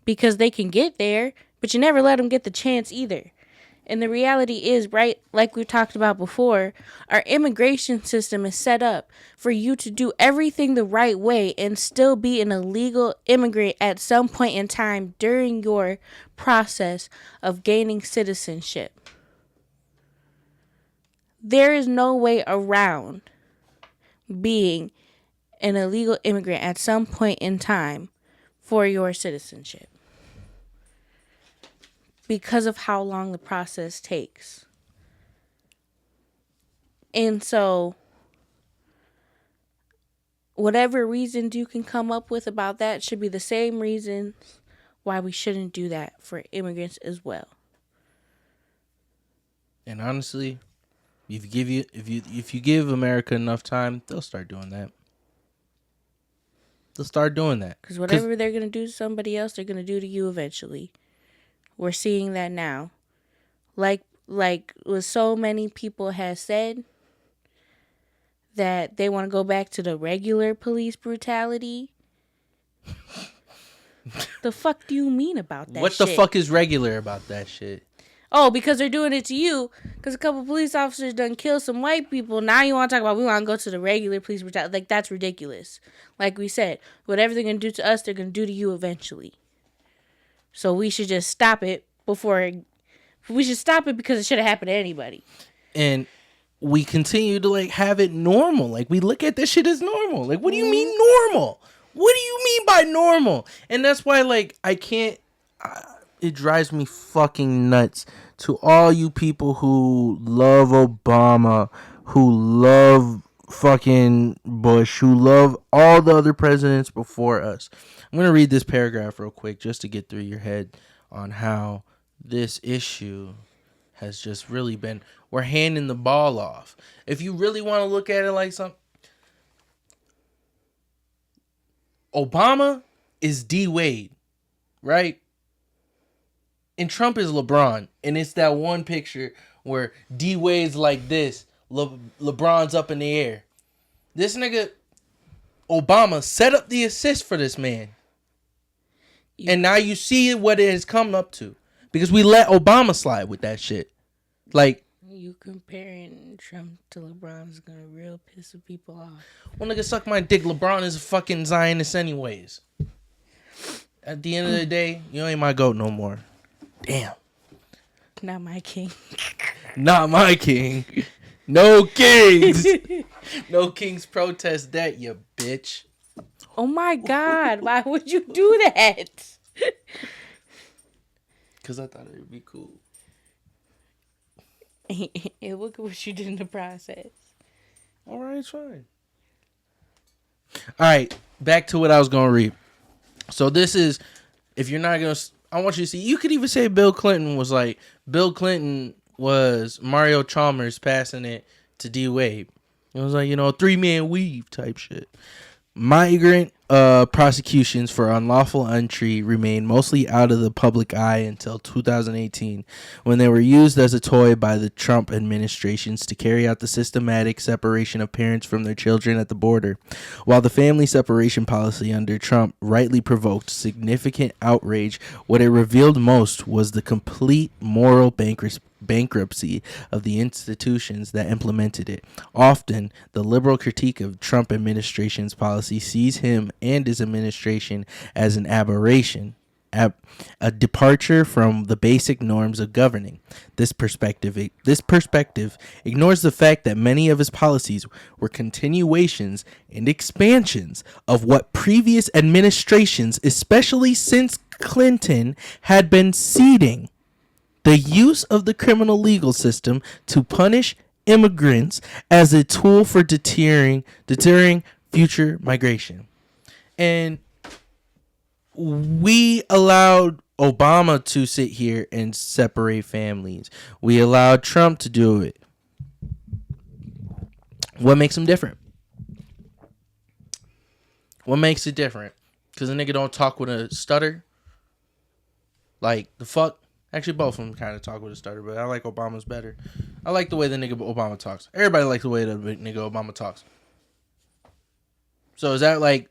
Because they can get there, but you never let them get the chance either. And the reality is, right, like we talked about before, our immigration system is set up for you to do everything the right way and still be an illegal immigrant at some point in time during your process of gaining citizenship. There is no way around being an illegal immigrant at some point in time for your citizenship because of how long the process takes. And so whatever reasons you can come up with about that should be the same reasons why we shouldn't do that for immigrants as well. And honestly, if you give America enough time, they'll start doing that. They'll start doing that. Because whatever they're going to do to somebody else, they're going to do to you eventually. We're seeing that now. Like what so many people have said, that they want to go back to the regular police brutality. The fuck do you mean about that What shit? the fuck is regular about that shit? Oh, because they're doing it to you. Because a couple police officers done kill some white people. Now you want to talk about we want to go to the regular police brutality. Like, that's ridiculous. Like we said, whatever they're going to do to us, they're going to do to you eventually. So we should just stop it we should stop it because it should have happened to anybody. And we continue to like have it normal. Like, we look at this shit as normal. Like, what do you mean normal? What do you mean by normal? And that's why, like, I can't... it drives me fucking nuts to all you people who love Obama, who love fucking Bush, who love all the other presidents before us. I'm going to read this paragraph real quick just to get through your head. on how this issue has just really been, we're handing the ball off. If you really want to look at it like something, Obama is D Wade, right? And Trump is LeBron. And it's that one picture where D Wade's like this, LeBron's up in the air. This nigga, Obama, set up the assist for this man. And now you see what it has come up to. Because we let Obama slide with that shit. Like, you comparing Trump to LeBron is gonna real piss people off. Well, nigga, suck my dick. LeBron is a fucking Zionist anyways. At the end of the day, you ain't my GOAT no more. Damn. Not my king. Not my king. No kings. No kings protest that, you bitch. Oh my God. Why would you do that? Because I thought it would be cool. And look at what you did in the process. All right, it's fine. All right, back to what I was going to read. So this is, if you're not going to, I want you to see, you could even say Bill Clinton was Mario Chalmers passing it to D Wade. It was like, 3-man weave type shit. Migrant prosecutions for unlawful entry remained mostly out of the public eye until 2018, when they were used as a toy by the Trump administrations to carry out the systematic separation of parents from their children at the border. While the family separation policy under Trump rightly provoked significant outrage, what it revealed most was the complete moral bankruptcy of the institutions that implemented it. Often, the liberal critique of Trump administration's policy sees him and his administration as an aberration, a departure from the basic norms of governing. This perspective ignores the fact that many of his policies were continuations and expansions of what previous administrations, especially since Clinton, had been seeding. The use of the criminal legal system to punish immigrants as a tool for deterring future migration. And we allowed Obama to sit here and separate families. We allowed Trump to do it. What makes him different? What makes it different? Because a nigga don't talk with a stutter? Like, the fuck? Actually, both of them kind of talk with a stutter, but I like Obama's better. I like the way the nigga Obama talks. Everybody likes the way the nigga Obama talks. So is that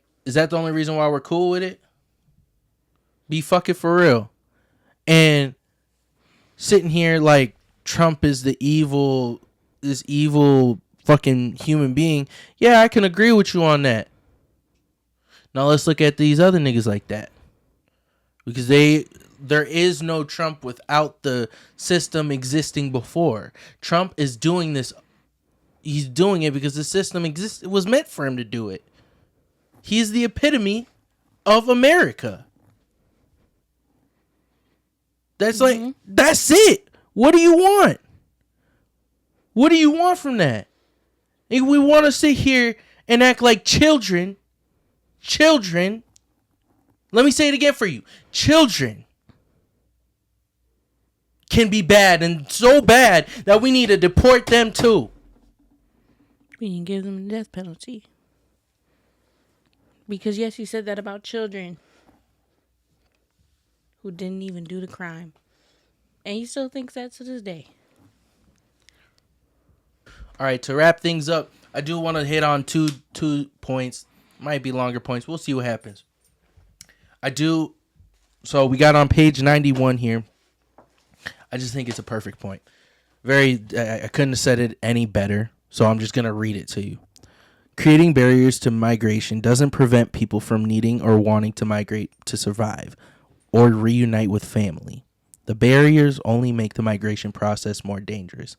the only reason why we're cool with it? Be fucking for real. And sitting here like Trump is this evil fucking human being. Yeah, I can agree with you on that. Now let's look at these other niggas like that. Because there is no Trump without the system existing before. Trump is doing this. He's doing it because the system exists. It was meant for him to do it. He's the epitome of America. That's that's it. What do you want? What do you want from that? If we want to sit here and act like children. Let me say it again for you. Children can be bad, and so bad that we need to deport them too. We can give them the death penalty. Because yes, you said that about children who didn't even do the crime. And he still thinks that to this day. All right, to wrap things up, I do want to hit on two points. Might be longer points. We'll see what happens. So we got on page 91 here. I just think it's a perfect point. I couldn't have said it any better, so I'm just going to read it to you. Creating barriers to migration doesn't prevent people from needing or wanting to migrate to survive or reunite with family. The barriers only make the migration process more dangerous.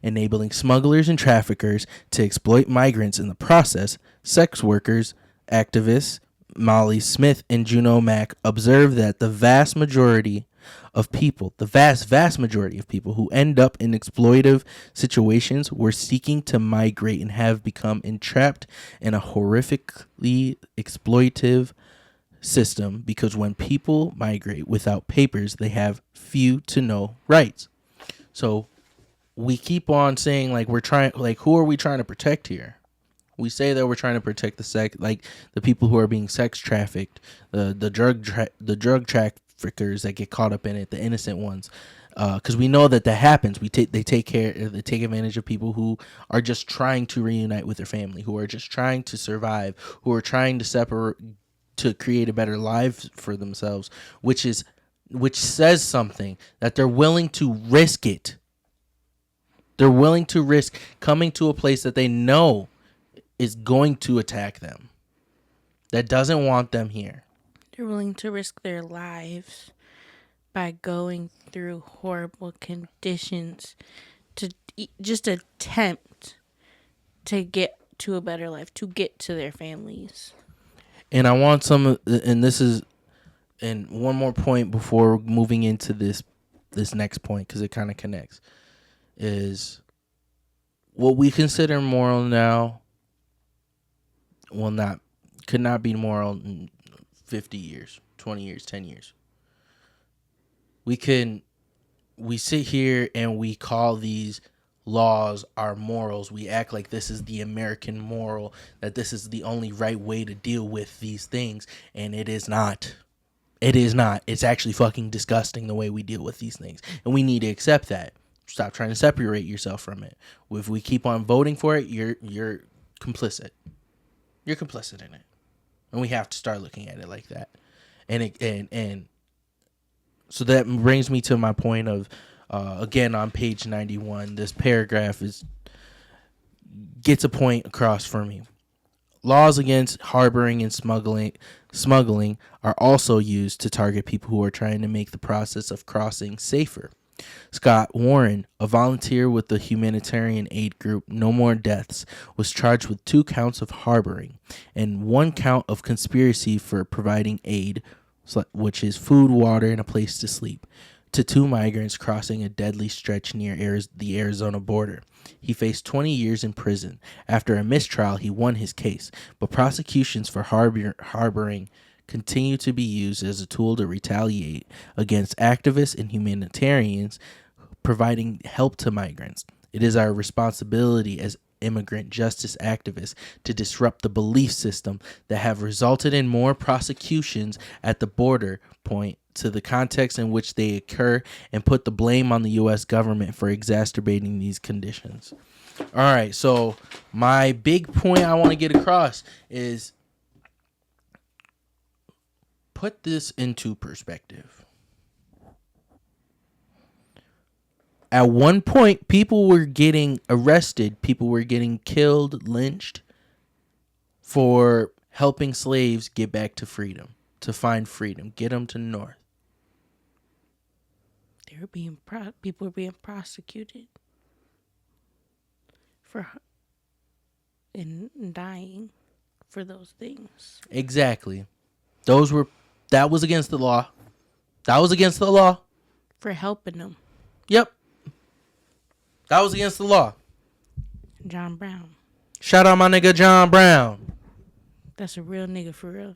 Enabling smugglers and traffickers to exploit migrants in the process, sex workers, activists, Molly Smith and Juno Mack observe that the vast majority of people who end up in exploitative situations were seeking to migrate and have become entrapped in a horrifically exploitative system because when people migrate without papers, they have few to no rights. So we keep on saying like we're trying, like who are we trying to protect here? We say that we're trying to protect the people who are being sex trafficked, the drug traffickers that get caught up in it, the innocent ones, because we know that happens. They take advantage of people who are just trying to reunite with their family, who are just trying to survive, who are trying to create a better life for themselves, which says something that they're willing to risk it. They're willing to risk coming to a place that they know is going to attack them, that doesn't want them here. They're willing to risk their lives by going through horrible conditions to just attempt to get to a better life, to get to their families. And I want and one more point before moving into this next point, because it kind of connects, is what we consider moral now could not be moral in 50 years, 20 years, 10 years. We sit here and we call these laws our morals. We act like this is the American moral, that this is the only right way to deal with these things, and it is not. It is not. It's actually fucking disgusting the way we deal with these things, and we need to accept that. Stop trying to separate yourself from it. If we keep on voting for it, you're complicit. You're complicit in it, and we have to start looking at it like that. And so that brings me to my point of, again, on page 91, this paragraph gets a point across for me. Laws against harboring and smuggling are also used to target people who are trying to make the process of crossing safer. Scott Warren, a volunteer with the humanitarian aid group No More Deaths, was charged with 2 counts of harboring and 1 count of conspiracy for providing aid, which is food, water, and a place to sleep, to 2 migrants crossing a deadly stretch near the Arizona border. He faced 20 years in prison. After a mistrial, he won his case, but prosecutions for harboring continue to be used as a tool to retaliate against activists and humanitarians providing help to migrants. It is our responsibility as immigrant justice activists to disrupt the belief system that have resulted in more prosecutions at the border point to the context in which they occur and put the blame on the U.S. government for exacerbating these conditions. All right, so my big point I want to get across is put this into perspective. At one point, people were getting arrested, people were getting killed, lynched for helping slaves get back to freedom, to find freedom, get them to North. People were being prosecuted for and dying for those things. Exactly. That was against the law. That was against the law. For helping them. Yep. That was against the law. John Brown. Shout out my nigga John Brown. That's a real nigga for real.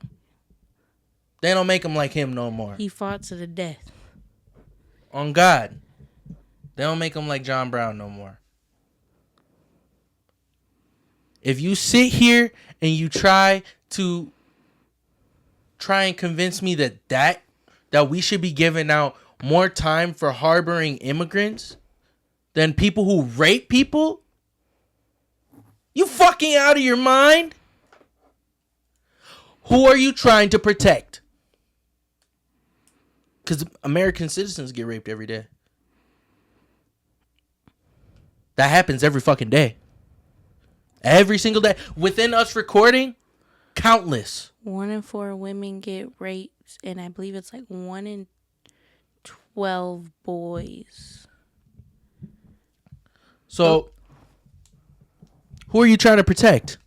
They don't make him like him no more. He fought to the death. On God. They don't make him like John Brown no more. If you sit here and you try and convince me that we should be giving out more time for harboring immigrants than people who rape people, you fucking out of your mind? Who are you trying to protect? Because American citizens get raped every day. That happens every fucking day. Every single day. Within us recording, countless. 1 in 4 women get raped, and I believe it's like 1 in 12 boys. So, who are you trying to protect?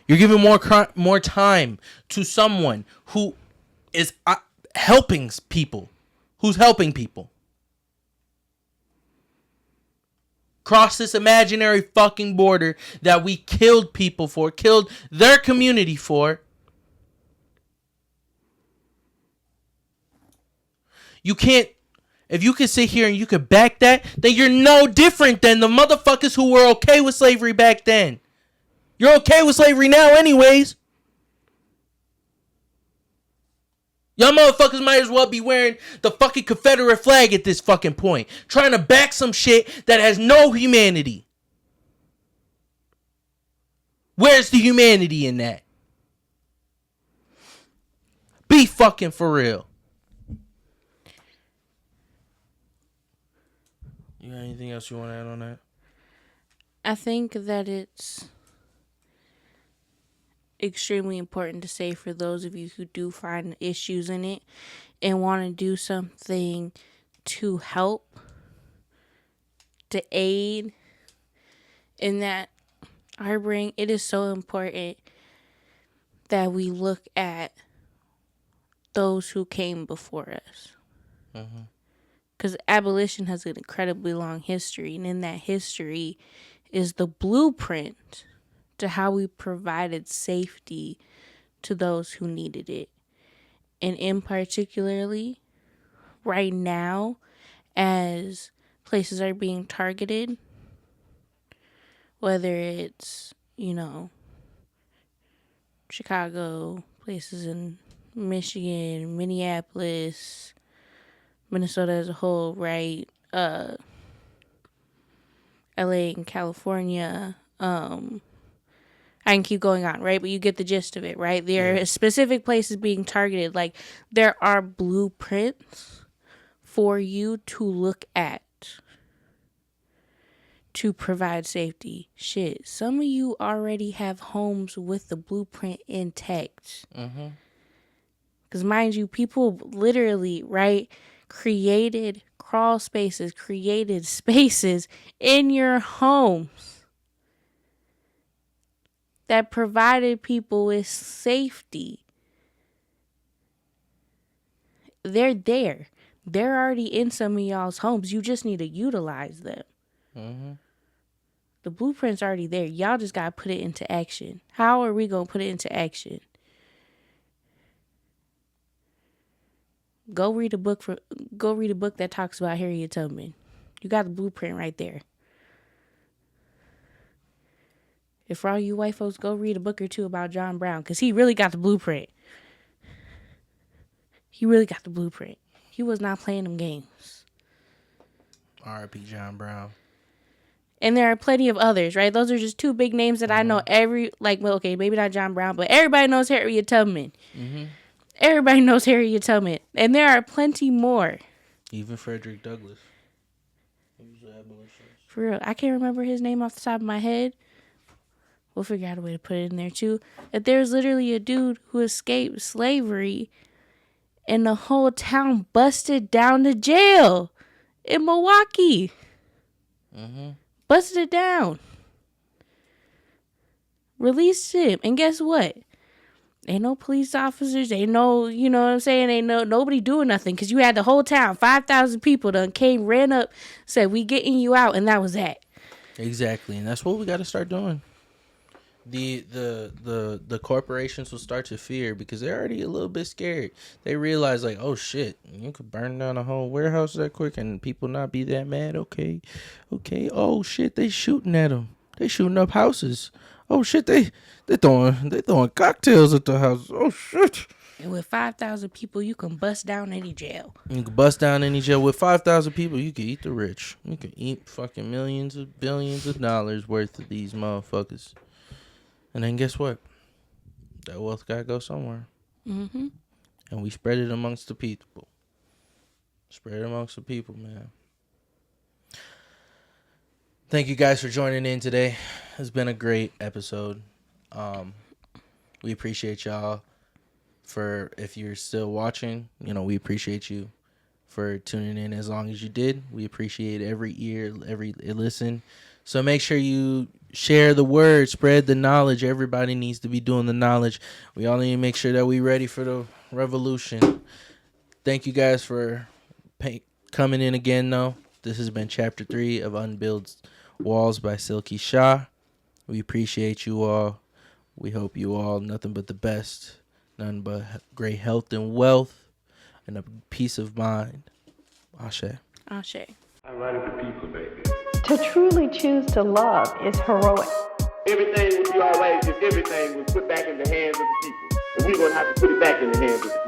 You're giving more time to someone who is helping people. Who's helping people? Cross this imaginary fucking border that we killed people for, killed their community for. You can't. If you can sit here and you can back that, then you're no different than the motherfuckers who were okay with slavery back then. You're okay with slavery now anyways. Y'all motherfuckers might as well be wearing the fucking Confederate flag at this fucking point. Trying to back some shit that has no humanity. Where's the humanity in that? Be fucking for real. You got anything else you want to add on that? I think that it's extremely important to say for those of you who do find issues in it and want to do something to help, to aid in that harboring, it is so important that we look at those who came before us. Because abolition has an incredibly long history, and in that history is the blueprint to how we provided safety to those who needed it. And in particularly, right now, as places are being targeted, whether it's, Chicago, places in Michigan, Minneapolis, Minnesota as a whole, right? LA and California. I can keep going on, right? But you get the gist of it, right? There are specific places being targeted. Like, there are blueprints for you to look at to provide safety. Shit, some of you already have homes with the blueprint intact. Because mind you, people literally, right, created crawl spaces, created spaces in your homes that provided people with safety. They're there. They're already in some of y'all's homes. You just need to utilize them. The blueprint's already there. Y'all just got to put it into action. How are we going to put it into action? Go read a book that talks about Harriet Tubman. You got the blueprint right there. If for all you white folks, go read a book or two about John Brown, because he really got the blueprint. He really got the blueprint. He was not playing them games. R.I.P. John Brown. And there are plenty of others, right? Those are just two big names that I know maybe not John Brown, but everybody knows Harriet Tubman. Everybody knows Harriet Tubman. And there are plenty more. Even Frederick Douglass. He was an abolitionist. For real. I can't remember his name off the top of my head. We'll figure out a way to put it in there too. That there's literally a dude who escaped slavery and the whole town busted down to jail in Milwaukee. Busted it down. Released him. And guess what? Ain't no police officers. Ain't no, you know what I'm saying? Ain't nobody doing nothing. Because you had the whole town, 5,000 people done came, ran up, said, we getting you out. And that was that. Exactly. And that's what we got to start doing. The corporations will start to fear because they're already a little bit scared. They realize, like, oh shit, you could burn down a whole warehouse that quick and people not be that mad. Okay. Oh shit, they shooting at them. They shooting up houses. Oh shit, they throwing cocktails at the house. Oh shit. And with 5,000 people, you can bust down any jail. You can bust down any jail. With 5,000 people, you can eat the rich. You can eat fucking millions of billions of dollars worth of these motherfuckers. And then guess what? That wealth gotta go somewhere. And we spread it amongst the people. Spread it amongst the people, man. Thank you guys for joining in today. It's been a great episode. We appreciate y'all for, if you're still watching, we appreciate you for tuning in as long as you did. We appreciate every ear, every listen. So make sure you share the word, spread the knowledge. Everybody needs to be doing the knowledge. We all need to make sure that we're ready for the revolution. Thank you guys for coming in again, though. This has been Chapter 3 of Unbuild Walls by Silky Shah. We appreciate you all. We hope you all nothing but the best. None but great health and wealth and a peace of mind. Ashe. Ashe. I write it for people, baby. To truly choose to love is heroic. Everything would be all right if everything was put back in the hands of the people. And we're going to have to put it back in the hands of the people.